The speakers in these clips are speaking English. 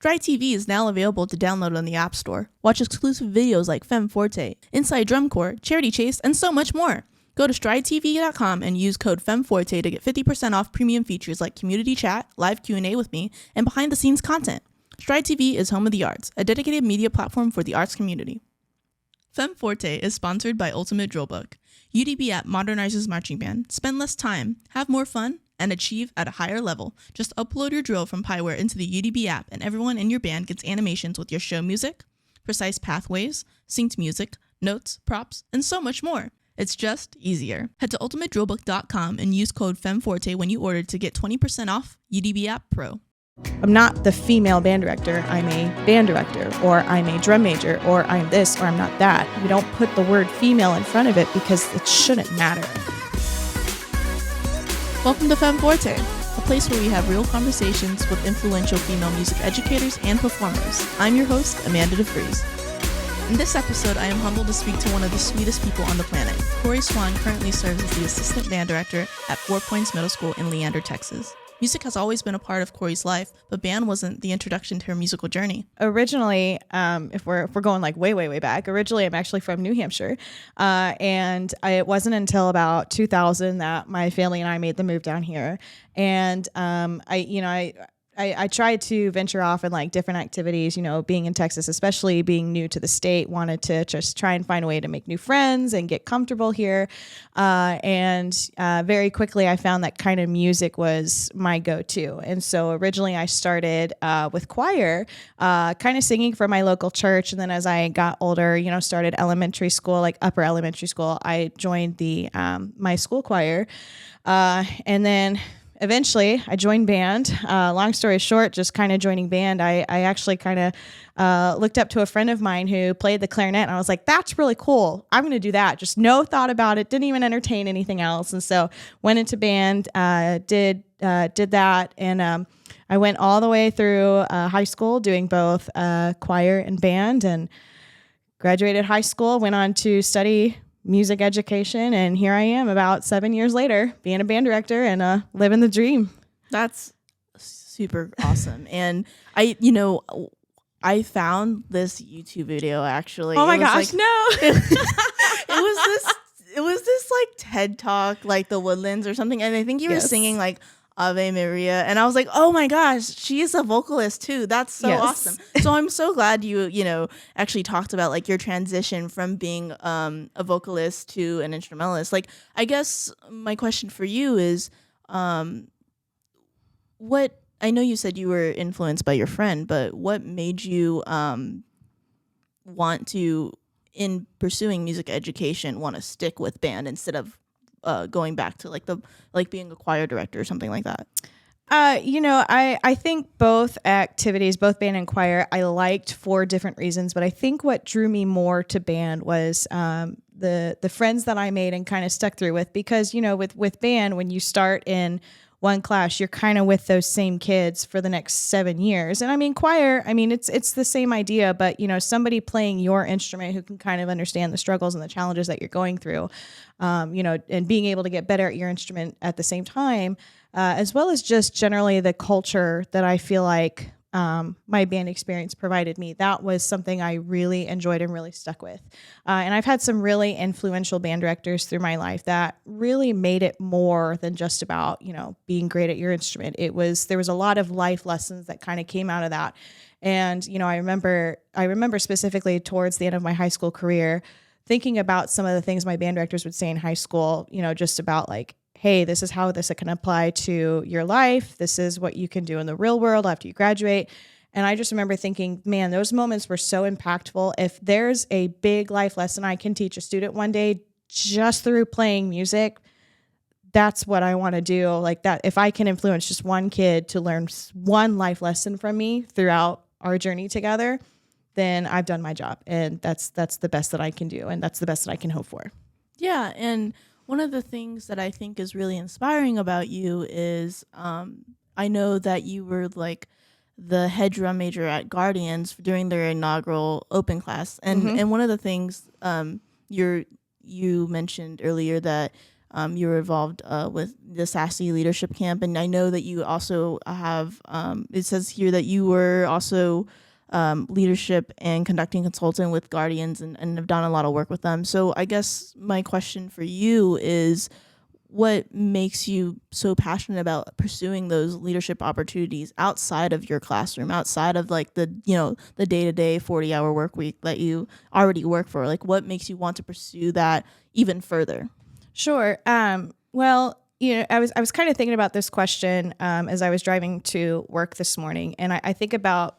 Stride TV is now available to download on the App Store. Watch exclusive videos like Femme Forte, Inside Drum Corps, Charity Chase, and so much more. Go to stridetv.com and use code FemmeForte to get 50% off premium features like community chat, live Q&A with me, and behind-the-scenes content. Stride TV is home of the arts, a dedicated media platform for the arts community. Femme Forte is sponsored by Ultimate Drillbook. UDB app modernizes marching band. Spend less time, have more fun, and achieve at a higher level. Just upload your drill from Pyware into the UDB app, and everyone in your band gets animations with your show music, precise pathways, synced music, notes, props, and so much more. It's just easier. Head to ultimatedrillbook.com and use code FemmeForte when you order to get 20% off UDB App Pro. I'm not the female band director. I'm a band director, or I'm a drum major, or I'm this, or I'm not that. We don't put the word female in front of it because it shouldn't matter. Welcome to Femme Forte, a place where we have real conversations with influential female music educators and performers. I'm your host, Amanda DeVries. In this episode, I am humbled to speak to one of the sweetest people on the planet. Cori Swan currently serves as the assistant band director at 4 Points Middle School in Leander, Texas. Music has always been a part of Cori's life, but band wasn't the introduction to her musical journey. Originally, if we're going like way back, originally I'm actually from New Hampshire, and it wasn't until about 2000 that my family and I made the move down here. And I tried to venture off in like different activities, being in Texas, especially being new to the state, wanted to just try and find a way to make new friends and get comfortable here. And very quickly I found that kind of music was my go-to. And so originally I started with choir, kind of singing for my local church. And then as I got older, started elementary school, like upper elementary school, I joined the my school choir. And then eventually, I joined band. Long story short, just kind of joining band, I actually kind of looked up to a friend of mine who played the clarinet, and I was like, that's really cool. I'm going to do that. Just no thought about it. Didn't even entertain anything else. And so went into band, did that, and I went all the way through high school doing both choir and band, and graduated high school, went on to study music education, and here I am about 7 years later being a band director and living the dream. That's super awesome. And I found this YouTube video actually. Oh my gosh, like, no. it was this like TED Talk, like the Woodlands or something, and I think you were singing like Ave Maria, and I was like, oh my gosh, she is a vocalist too. That's so awesome. So I'm so glad you actually talked about like your transition from being a vocalist to an instrumentalist. Like, I guess my question for you is, what, I know you said you were influenced by your friend, but what made you want to, in pursuing music education, want to stick with band instead of going back to like being a choir director or something like that? I think both activities, both band and choir, I liked for different reasons, but I think what drew me more to band was the friends that I made and kind of stuck through with, because, with band, when you start in one class, you're kind of with those same kids for the next 7 years. And I mean, choir, it's the same idea, but somebody playing your instrument who can kind of understand the struggles and the challenges that you're going through, and being able to get better at your instrument at the same time, as well as just generally the culture that I feel like my band experience provided me. That was something I really enjoyed and really stuck with. And I've had some really influential band directors through my life that really made it more than just about, being great at your instrument. There was a lot of life lessons that kind of came out of that. And, I remember specifically towards the end of my high school career, thinking about some of the things my band directors would say in high school, just about like, hey, this is how this can apply to your life. This is what you can do in the real world after you graduate. And I just remember thinking, man, those moments were so impactful. If there's a big life lesson I can teach a student one day just through playing music, that's what I want to do. Like that, if I can influence just one kid to learn one life lesson from me throughout our journey together, then I've done my job. And that's the best that I can do. And that's the best that I can hope for. Yeah. And one of the things that I think is really inspiring about you is I know that you were like the head drum major at Guardians during their inaugural open class. And and one of the things you mentioned earlier that you were involved with the Sassy Leadership Camp, and I know that you also have. It says here that you were also leadership and conducting consultant with Guardians, and have done a lot of work with them. So I guess my question for you is, what makes you so passionate about pursuing those leadership opportunities outside of your classroom, outside of like the day-to-day 40-hour work week that you already work for? Like, what makes you want to pursue that even further? Sure. Well, I was kind of thinking about this question as I was driving to work this morning, and I think about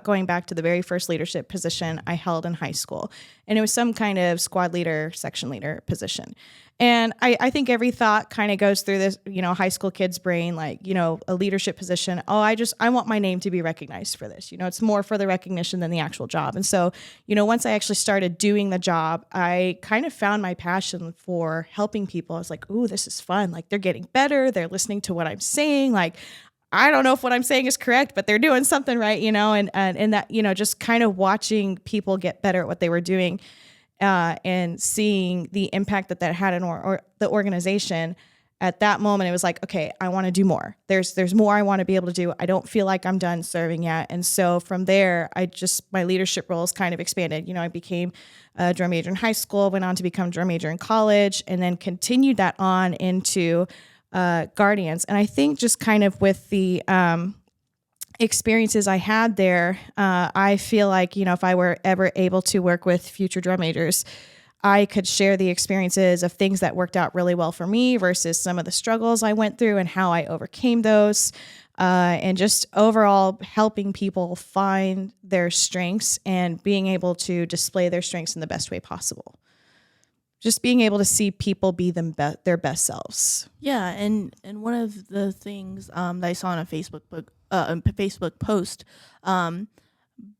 going back to the very first leadership position I held in high school, and it was some kind of squad leader, section leader position. And I think every thought kind of goes through this, high school kid's brain, like, a leadership position. Oh, I want my name to be recognized for this. It's more for the recognition than the actual job. And so, once I actually started doing the job, I kind of found my passion for helping people. I was like, ooh, this is fun. Like, they're getting better. They're listening to what I'm saying. Like, I don't know if what I'm saying is correct, but they're doing something right, and that, just kind of watching people get better at what they were doing. And seeing the impact that had on the organization. At that moment, it was like, okay, I want to do more. There's more I want to be able to do. I don't feel like I'm done serving yet. And so from there, my leadership roles kind of expanded. I became a drum major in high school, went on to become drum major in college, and then continued that on into Guardians. And I think just kind of with the experiences I had there, I feel like, if I were ever able to work with future drum majors, I could share the experiences of things that worked out really well for me versus some of the struggles I went through and how I overcame those, and just overall helping people find their strengths and being able to display their strengths in the best way possible. Just being able to see people be their best selves. Yeah, and one of the things that I saw on a Facebook post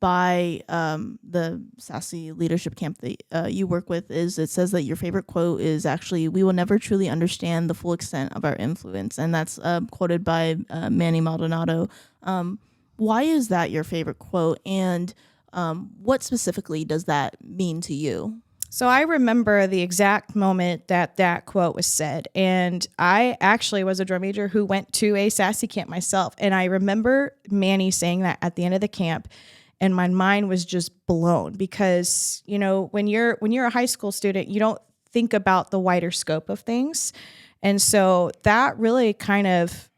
by the Sassy Leadership Camp that you work with is, it says that your favorite quote is actually, "We will never truly understand the full extent of our influence," and that's quoted by Manny Maldonado. Why is that your favorite quote, and what specifically does that mean to you? So I remember the exact moment that quote was said, and I actually was a drum major who went to a Sassy camp myself, and I remember Manny saying that at the end of the camp, and my mind was just blown because, when you're a high school student, you don't think about the wider scope of things, and so that really kind of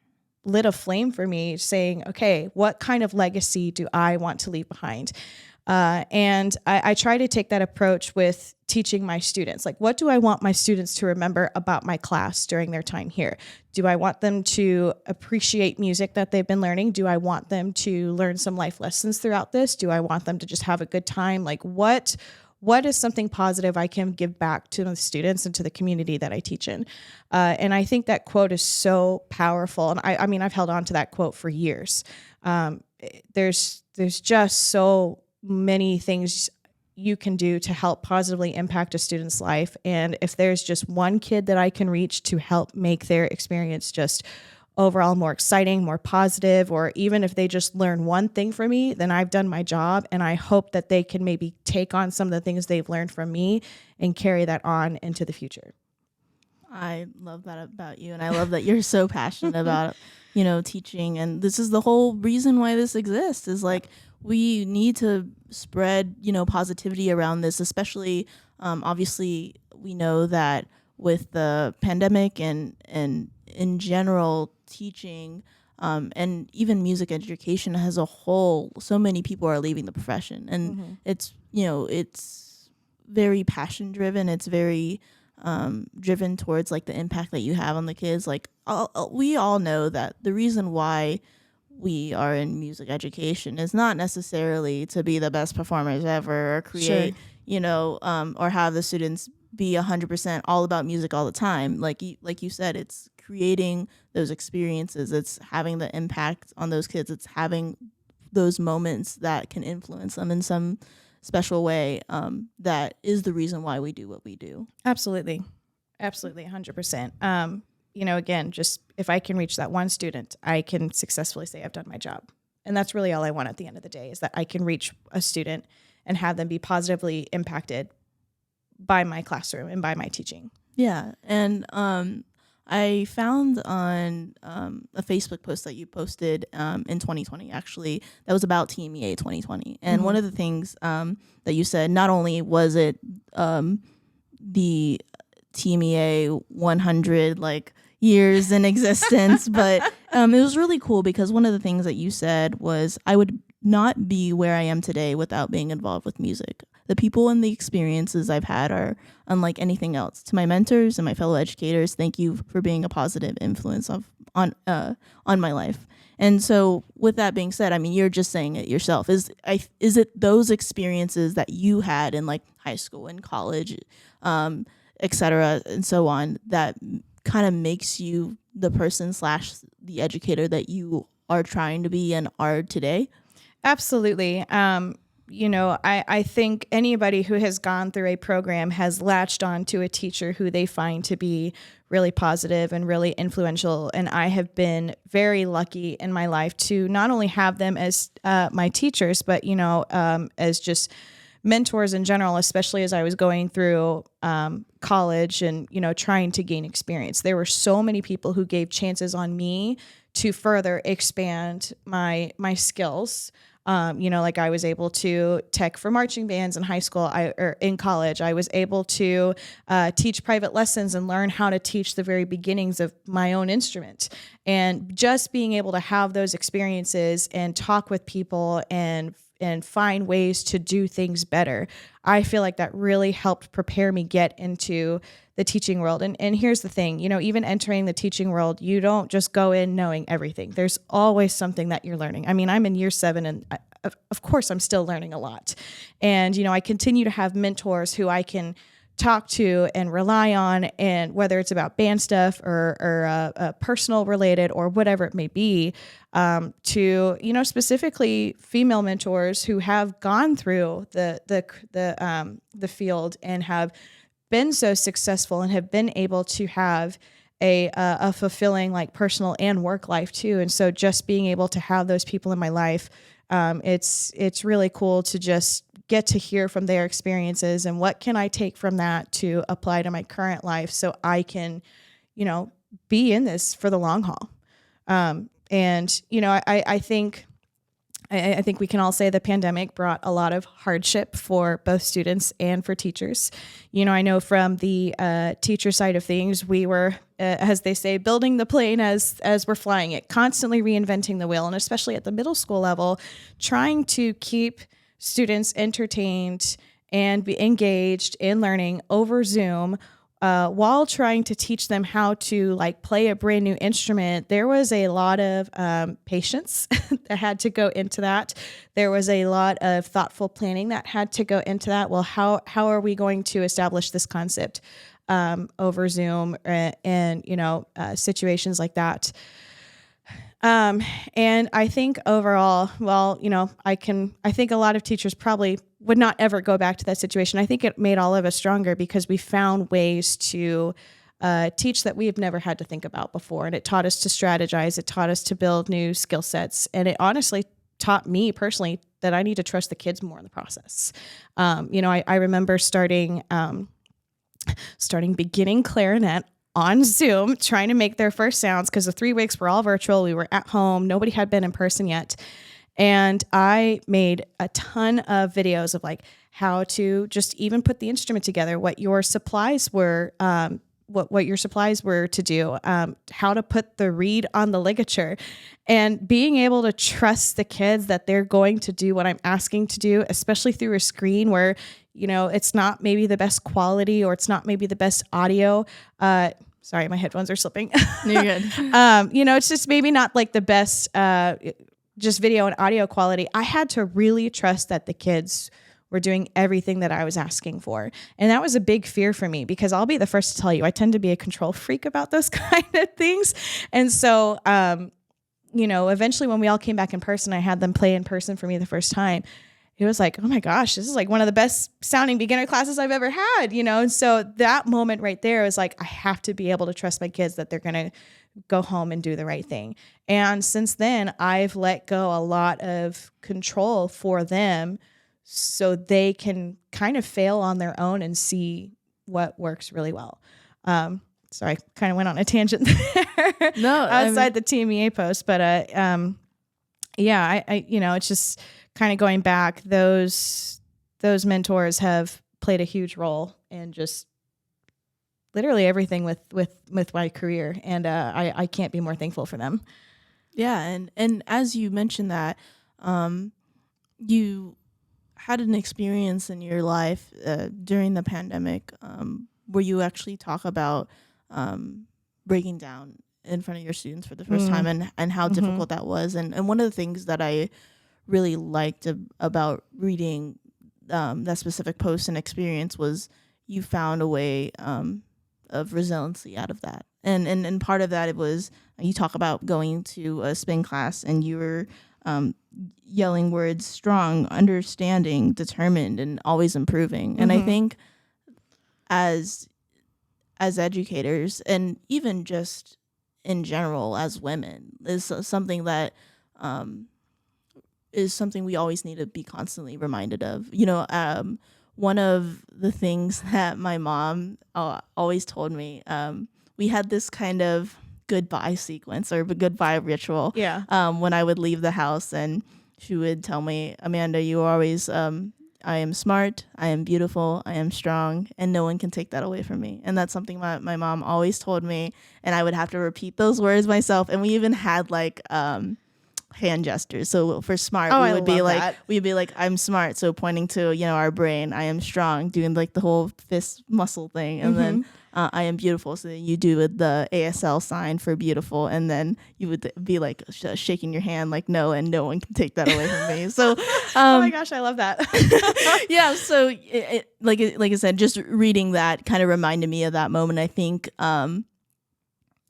lit a flame for me, saying, okay, what kind of legacy do I want to leave behind? And I try to take that approach with teaching my students. Like, what do I want my students to remember about my class during their time here? Do I want them to appreciate music that they've been learning? Do I want them to learn some life lessons throughout this? Do I want them to just have a good time? Like, what is something positive I can give back to the students and to the community that I teach in? And I think that quote is so powerful. And I mean, I've held on to that quote for years. There's just so many things you can do to help positively impact a student's life. And if there's just one kid that I can reach to help make their experience just overall more exciting, more positive, or even if they just learn one thing from me, then I've done my job. And I hope that they can maybe take on some of the things they've learned from me and carry that on into the future. I love that about you. And I love that you're so passionate about, teaching. And this is the whole reason why this exists, is like, we need to spread, positivity around this, especially, obviously, we know that with the pandemic and in general teaching, and even music education as a whole, so many people are leaving the profession. And it's very passion driven. It's very driven towards like the impact that you have on the kids. Like, we all know that the reason why we are in music education is not necessarily to be the best performers ever or create, or have the students be 100% all about music all the time. Like you said, it's creating those experiences. It's having the impact on those kids. It's having those moments that can influence them in some special way. That is the reason why we do what we do. Absolutely. 100%. Again, just if I can reach that one student, I can successfully say I've done my job. And that's really all I want at the end of the day, is that I can reach a student and have them be positively impacted by my classroom and by my teaching. Yeah, and I found on a Facebook post that you posted in 2020, actually, that was about TMEA 2020. And one of the things that you said, not only was it the TMEA 100 like years in existence, but it was really cool because one of the things that you said was, I would not be where I am today without being involved with music. The people and the experiences I've had are unlike anything else. To my mentors and my fellow educators, thank you for being a positive influence on my life. And so, with that being said, I mean, you're just saying it yourself. Is it those experiences that you had in like high school and college, et cetera, and so on, that kind of makes you the person / the educator that you are trying to be and are today? Absolutely. I think anybody who has gone through a program has latched on to a teacher who they find to be really positive and really influential. And I have been very lucky in my life to not only have them as my teachers, but, as just mentors in general, especially as I was going through college and, trying to gain experience. There were so many people who gave chances on me to further expand my skills. Like I was able to tech for marching bands in high school or in college. I was able to teach private lessons and learn how to teach the very beginnings of my own instrument. And just being able to have those experiences and talk with people and find ways to do things better, I feel like that really helped prepare me get into the teaching world. And here's the thing, even entering the teaching world, you don't just go in knowing everything. There's always something that you're learning. I mean, I'm in year 7 and of course I'm still learning a lot. And, I continue to have mentors who I can talk to and rely on, and whether it's about band stuff or personal related or whatever it may be, to specifically female mentors who have gone through the field and have been so successful and have been able to have a fulfilling like personal and work life too. And so just being able to have those people in my life, it's really cool to just get to hear from their experiences and what can I take from that to apply to my current life so I can, be in this for the long haul. I think we can all say the pandemic brought a lot of hardship for both students and for teachers. I know from the teacher side of things, we were, as they say, building the plane as we're flying it, constantly reinventing the wheel, and especially at the middle school level, trying to keep students entertained and be engaged in learning over Zoom, while trying to teach them how to like play a brand new instrument. There was a lot of patience that had to go into that. There was a lot of thoughtful planning that had to go into that. Well, how are we going to establish this concept over Zoom and situations like that? And I think overall, I think a lot of teachers probably would not ever go back to that situation. I think it made all of us stronger because we found ways to teach that we have never had to think about before. And it taught us to strategize. It taught us to build new skill sets. And it honestly taught me personally that I need to trust the kids more in the process. I remember starting beginning clarinet on Zoom, trying to make their first sounds because the 3 weeks were all virtual. We were at home. Nobody had been in person yet. And I made a ton of videos of like how to just even put the instrument together, what your supplies were, what your supplies were to do, how to put the reed on the ligature, and being able to trust the kids that they're going to do what I'm asking to do, especially through a screen where, it's not maybe the best quality or it's not maybe the best audio. Sorry, my headphones are slipping. You're good. It's just maybe not like the best just video and audio quality. I had to really trust that the kids were doing everything that I was asking for. And that was a big fear for me because I'll be the first to tell you, I tend to be a control freak about those kind of things. And so, eventually when we all came back in person, I had them play in person for me the first time. It was like, oh my gosh, this is like one of the best sounding beginner classes I've ever had, And so that moment right there was like, I have to be able to trust my kids that they're going to go home and do the right thing. And since then, I've let go a lot of control for them so they can kind of fail on their own and see what works really well. Sorry, I kind of went on a tangent there. No, outside the TMEA post, but yeah, I it's just kind of going back. Those mentors have played a huge role in just literally everything with my career, and I can't be more thankful for them. Yeah, and as you mentioned that, you had an experience in your life during the pandemic where you actually talk about breaking down in front of your students for the first time and how difficult that was. And one of the things that I really liked about reading that specific post and experience was you found a way of resiliency out of that. And part of that, it was, you talk about going to a spin class and you were yelling words, strong, understanding, determined, and always improving. And I think as educators, and even just in general as women, is something that is something we always need to be constantly reminded of. One of the things that my mom always told me, we had this kind of goodbye sequence or goodbye ritual. Yeah. When I would leave the house, and she would tell me, Amanda, you always, I am smart, I am beautiful, I am strong, and no one can take that away from me. And that's something my mom always told me, and I would have to repeat those words myself. And we even had like hand gestures. So for smart, we'd be like, I'm smart. So pointing to, our brain, I am strong, doing like the whole fist muscle thing. And then I am beautiful. So then you do the ASL sign for beautiful. And then you would be like shaking your hand like no, and no one can take that away from me. So, oh my gosh, I love that. yeah. So like I said, just reading that kind of reminded me of that moment. I think,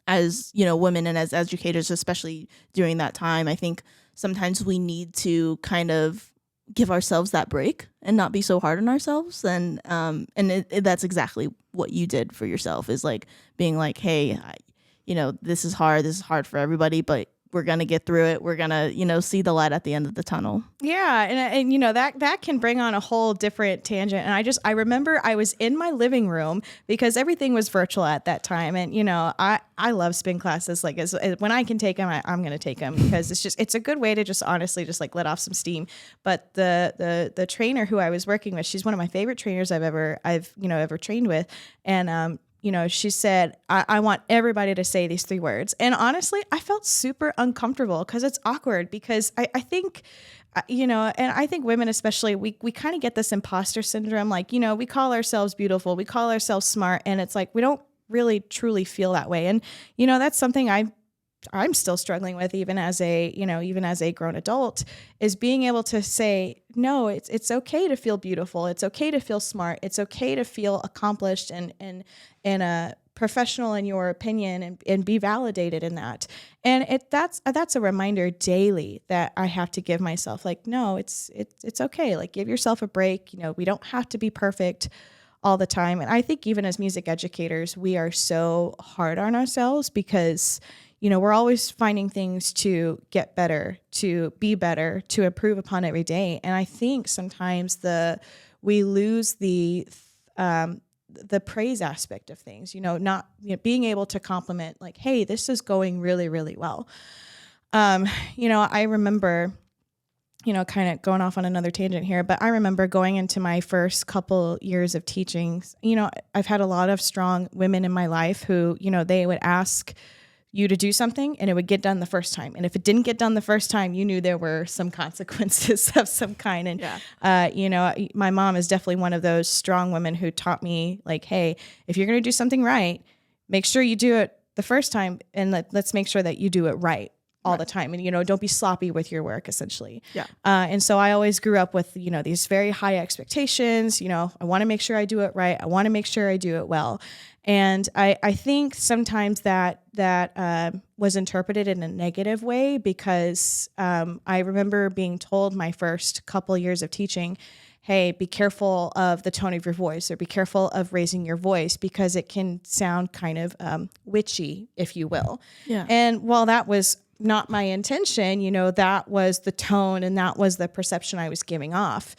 as women and as educators, especially during that time, I think sometimes we need to kind of give ourselves that break and not be so hard on ourselves. And that's exactly what you did for yourself, is like being like, hey, this is hard for everybody, but we're going to get through it. We're going to, see the light at the end of the tunnel. Yeah. And that can bring on a whole different tangent. And I remember I was in my living room because everything was virtual at that time. And, I love spin classes. Like when I can take them, I'm going to take them because it's a good way to just honestly just like let off some steam. But the trainer who I was working with, she's one of my favorite trainers I've ever trained with. And, she said, I want everybody to say these 3 words. And honestly, I felt super uncomfortable because it's awkward because I think, and I think women especially, we kind of get this imposter syndrome. Like, we call ourselves beautiful, we call ourselves smart, and it's like we don't really truly feel that way. And, that's something I'm still struggling with even as a grown adult, is being able to say, no, it's okay to feel beautiful. It's okay to feel smart. It's okay to feel accomplished and professional in your opinion and be validated in that. And that's a reminder daily that I have to give myself, like, no, it's okay. Like, give yourself a break. We don't have to be perfect all the time. And I think even as music educators, we are so hard on ourselves because we're always finding things to get better, to be better, to improve upon every day. And I think sometimes we lose the praise aspect of things, not being able to compliment, like, hey, this is going really, really well. I remember, kind of going off on another tangent here, but I remember going into my first couple years of teaching, I've had a lot of strong women in my life who, they would ask you to do something and it would get done the first time. And if it didn't get done the first time, you knew there were some consequences of some kind. And, my mom is definitely one of those strong women who taught me, like, hey, if you're going to do something right, make sure you do it the first time. And let's make sure that you do it right all the time. And, don't be sloppy with your work, essentially. Yeah. And so I always grew up with, these very high expectations. I want to make sure I do it right. I want to make sure I do it well. And I think sometimes that was interpreted in a negative way because I remember being told my first couple years of teaching, hey, be careful of the tone of your voice, or be careful of raising your voice because it can sound kind of witchy, if you will. Yeah. And while that was not my intention, that was the tone and that was the perception I was giving off.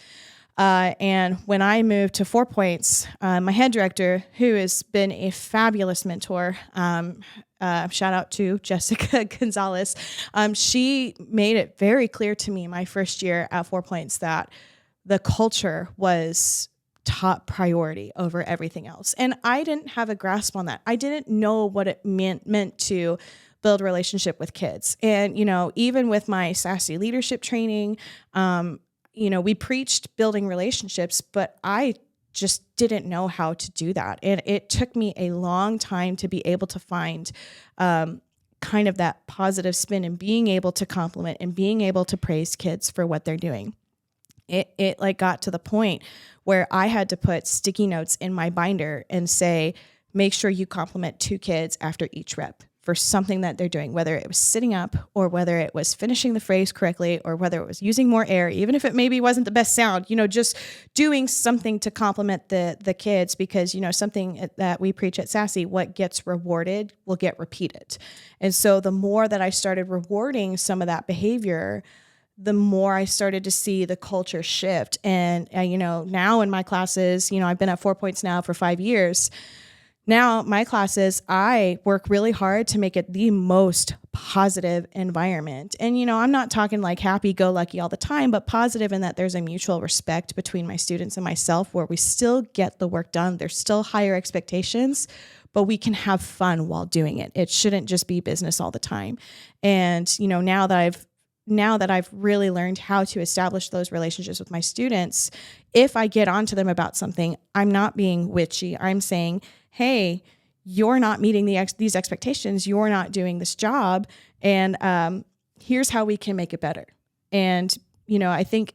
And when I moved to 4 Points, my head director, who has been a fabulous mentor, shout out to Jessica Gonzalez, she made it very clear to me my first year at 4 Points that the culture was top priority over everything else. And I didn't have a grasp on that. I didn't know what it meant to build a relationship with kids. And, even with my Sassy leadership training, we preached building relationships, but I just didn't know how to do that. And it took me a long time to be able to find kind of that positive spin and being able to compliment and being able to praise kids for what they're doing. It like got to the point where I had to put sticky notes in my binder and say, make sure you compliment 2 kids after each rep for something that they're doing, whether it was sitting up or whether it was finishing the phrase correctly or whether it was using more air, even if it maybe wasn't the best sound, just doing something to compliment the kids, because, something that we preach at Sassy, what gets rewarded will get repeated. And so the more that I started rewarding some of that behavior, the more I started to see the culture shift. And, now in my classes, I've been at 4 Points now for 5 years. Now, my classes, I work really hard to make it the most positive environment. And, I'm not talking like happy-go-lucky all the time, but positive in that there's a mutual respect between my students and myself where we still get the work done. There's still higher expectations, but we can have fun while doing it. It shouldn't just be business all the time. And, now that I've really learned how to establish those relationships with my students, if I get onto them about something, I'm not being witchy. I'm saying, hey, you're not meeting these expectations. You're not doing this job. And here's how we can make it better. And, I think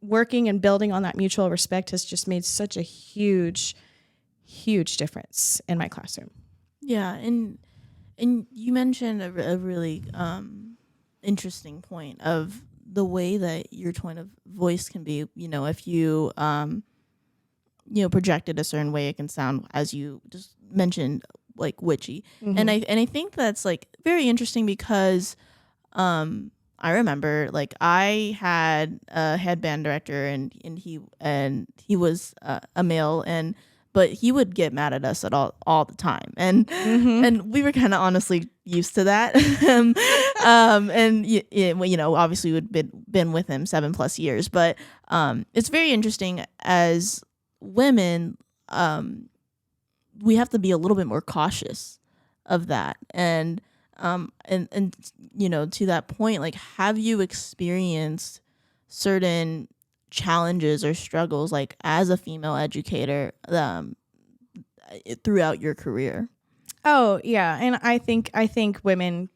working and building on that mutual respect has just made such a huge, huge difference in my classroom. Yeah. And you mentioned a really interesting point of the way that your tone of voice can be, if you projected a certain way, it can sound, as you just mentioned, like witchy. Mm-hmm. And I think that's like very interesting because I remember like I had a headband director and he was a male, but he would get mad at us all the time. And mm-hmm. and we were kind of honestly used to that. And obviously we'd been with him 7+ years, but it's very interesting as women, we have to be a little bit more cautious of that. And to that point, like, have you experienced certain challenges or struggles, like as a female educator, throughout your career? Oh yeah. And I think women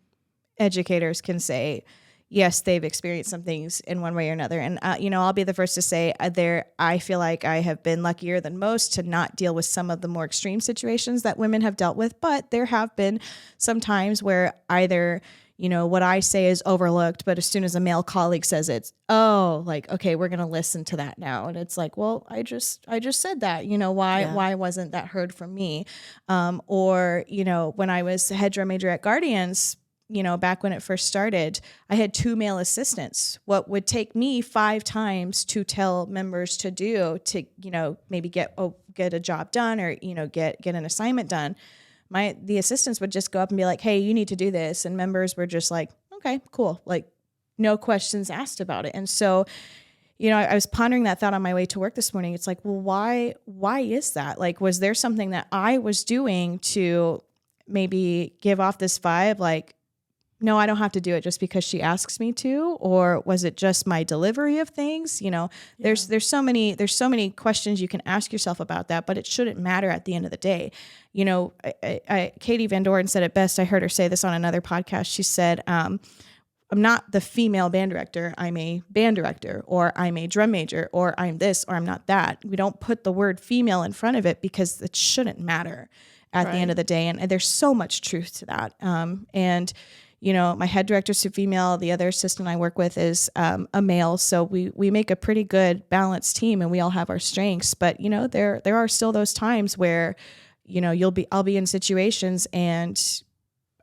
educators can say, yes, they've experienced some things in one way or another. And, I'll be the first to say I feel like I have been luckier than most to not deal with some of the more extreme situations that women have dealt with. But there have been some times where either, what I say is overlooked, but as soon as a male colleague says it, okay, we're going to listen to that now. And it's like, well, I just said that, why wasn't that heard from me? Or, when I was head drum major at Guardians, back when it first started, I had 2 male assistants. What would take me 5 times to tell members to do to, maybe get a job done or, get an assignment done, the assistants would just go up and be like, hey, you need to do this. And members were just like, okay, cool. Like no questions asked about it. And so, I was pondering that thought on my way to work this morning. It's like, well, why is that? Like, was there something that I was doing to maybe give off this vibe? Like, no, I don't have to do it just because she asks me to, or was it just my delivery of things? There's so many questions you can ask yourself about that, but it shouldn't matter at the end of the day. Katie Van Doren said it best. I heard her say this on another podcast. She said, I'm not the female band director. I'm a band director, or I'm a drum major, or I'm this, or I'm not that. We don't put the word female in front of it because it shouldn't matter at the end of the day. And there's so much truth to that. My head director's a female. The other assistant I work with is a male. So we make a pretty good balanced team, and we all have our strengths. But, there are still those times where, I'll be in situations and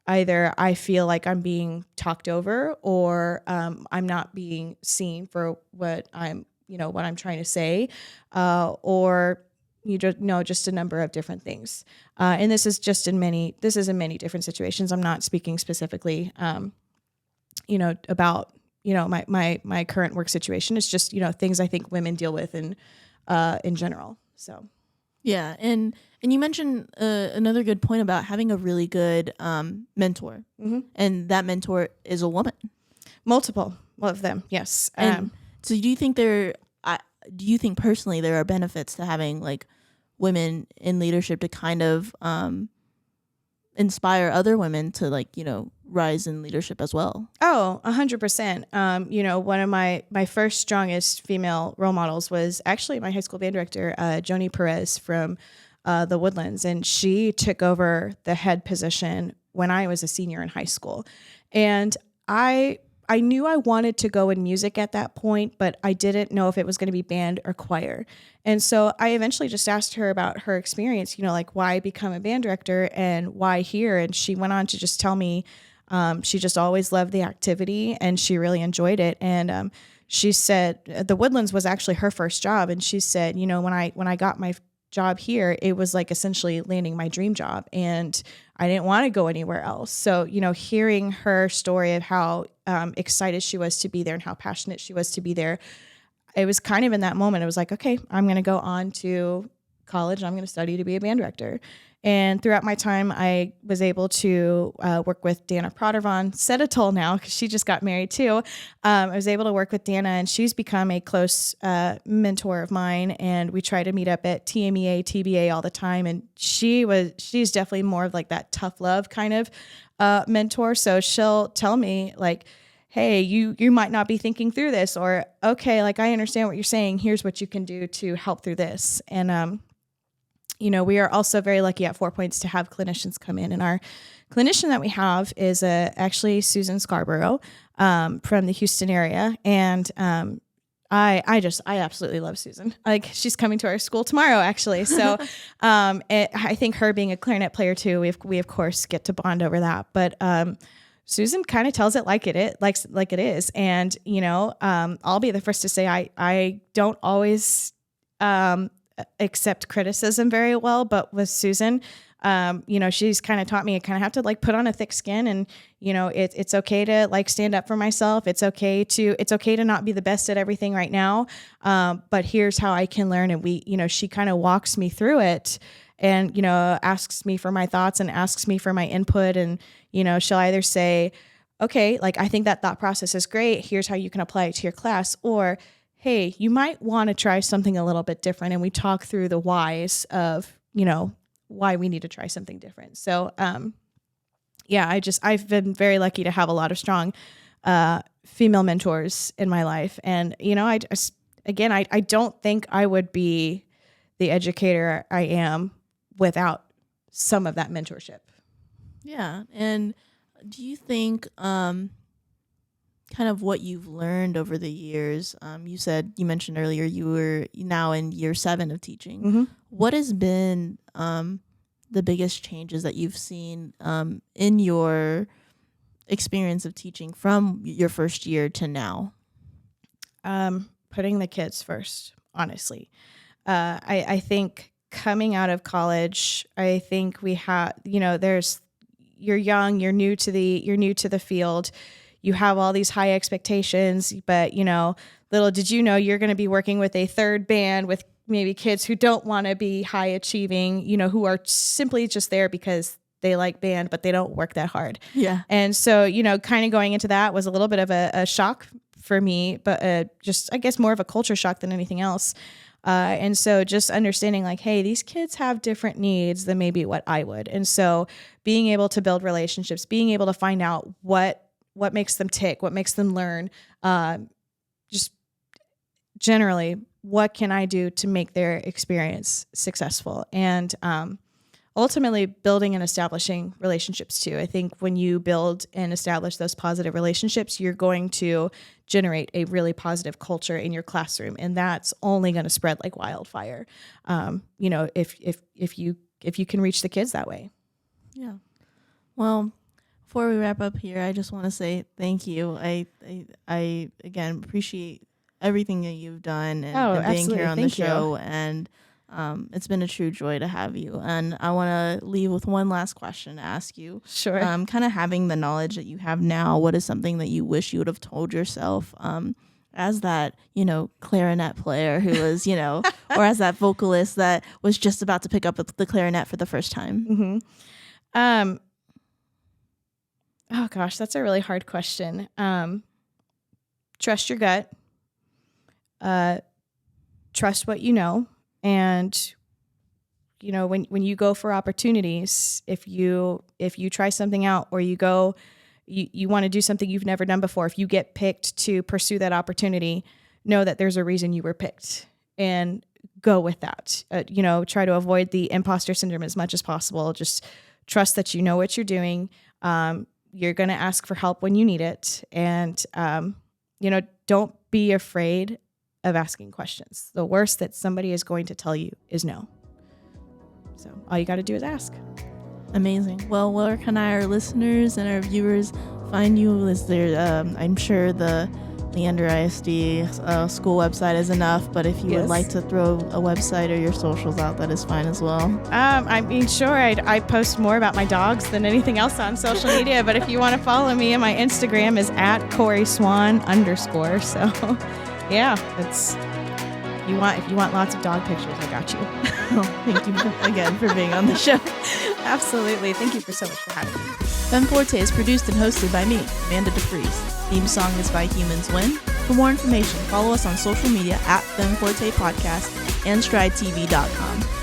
either I feel like I'm being talked over, or I'm not being seen for what I'm what I'm trying to say, or you just know just a number of different things. And this is in many different situations. I'm not speaking specifically, about, my current work situation. It's just, things I think women deal with in general. So. Yeah. And you mentioned another good point about having a really good mentor. Mm-hmm. And that mentor is a woman. Multiple of them. Yes. And so do you think personally there are benefits to having like women in leadership to kind of inspire other women to rise in leadership as well? Oh, 100%. One of my first strongest female role models was actually my high school band director, Joni Perez from the Woodlands. And she took over the head position when I was a senior in high school. And I knew I wanted to go in music at that point, but I didn't know if it was going to be band or choir. And so I eventually just asked her about her experience, why become a band director and why here? And she went on to just tell me she just always loved the activity and she really enjoyed it. And she said the Woodlands was actually her first job. And she said, when I got my job here, it was like essentially landing my dream job and I didn't want to go anywhere else. So, hearing her story of how excited she was to be there and how passionate she was to be there, it was kind of in that moment, it was like, okay, I'm going to go on to college and I'm going to study to be a band director. And throughout my time, I was able to work with Dana Prodervon, Settle now, because she just got married too. I was able to work with Dana, and she's become a close mentor of mine. And we try to meet up at TMEA, TBA all the time. And she's definitely more of like that tough love kind of mentor. So she'll tell me like, hey, you might not be thinking through this, or okay, like I understand what you're saying. Here's what you can do to help through this. And we are also very lucky at 4 Points to have clinicians come in. And our clinician that we have is actually Susan Scarborough from the Houston area. And I absolutely love Susan. Like, she's coming to our school tomorrow, actually. So I think her being a clarinet player too, we of course get to bond over that. But Susan kind of tells it like it is. And, I'll be the first to say I don't always accept criticism very well, but with Susan, she's kind of taught me I kind of have to like put on a thick skin, and it's okay to like stand up for myself. It's okay to not be the best at everything right now, but here's how I can learn. And she kind of walks me through it, and asks me for my thoughts and asks me for my input, and she'll either say, okay, like I think that thought process is great, here's how you can apply it to your class, or hey, you might want to try something a little bit different. And we talk through the whys of, why we need to try something different. So, I've been very lucky to have a lot of strong female mentors in my life. And, I don't think I would be the educator I am without some of that mentorship. Yeah. And do you think kind of what you've learned over the years, you mentioned earlier you were now in year 7 of teaching. Mm-hmm. What has been the biggest changes that you've seen in your experience of teaching from your first year to now? Putting the kids first, honestly. I think coming out of college, I think we have, you're young, you're new to the field. You have all these high expectations, but little did you know you're going to be working with a third band with maybe kids who don't want to be high achieving, who are simply just there because they like band, but they don't work that hard. Yeah. And so, kind of going into that was a little bit of a shock for me, but just, I guess, more of a culture shock than anything else. And so just understanding like, hey, these kids have different needs than maybe what I would. And so being able to build relationships, being able to find out what makes them tick, what makes them learn, just generally, what can I do to make their experience successful? And ultimately building and establishing relationships too. I think when you build and establish those positive relationships, you're going to generate a really positive culture in your classroom. And that's only going to spread like wildfire, if you can reach the kids that way. Yeah. Well, before we wrap up here, I just want to say thank you. I again appreciate everything that you've done and, Oh, and being here absolutely. on the Thank you. show. And it's been a true joy to have you. And I want to leave with one last question to ask you. Sure. Kind of having the knowledge that you have now, what is something that you wish you would have told yourself as that, clarinet player who was, or as that vocalist that was just about to pick up the clarinet for the first time? Mm-hmm. Oh gosh, that's a really hard question. Trust your gut. Trust what you know. And, when you go for opportunities, if you try something out or you go, you want to do something you've never done before, if you get picked to pursue that opportunity, know that there's a reason you were picked and go with that. Try to avoid the imposter syndrome as much as possible. Just trust that you know what you're doing. You're going to ask for help when you need it. And, don't be afraid of asking questions. The worst that somebody is going to tell you is no. So all you got to do is ask. Amazing. Well, where can our listeners and our viewers find you? Is there, I'm sure the Leander ISD school website is enough, but if you would like to throw a website or your socials out, that is fine as well. Sure, I post more about my dogs than anything else on social media, but if you want to follow me, my Instagram is @Cori Swan _. So yeah, if you want lots of dog pictures, I got you. Thank you again for being on the show. Absolutely. Thank you so much for having me. Femme Forte is produced and hosted by me, Amanda DeFries. Theme song is by Humans Win. For more information, follow us on social media @Femme Forte Podcast and StrideTV.com.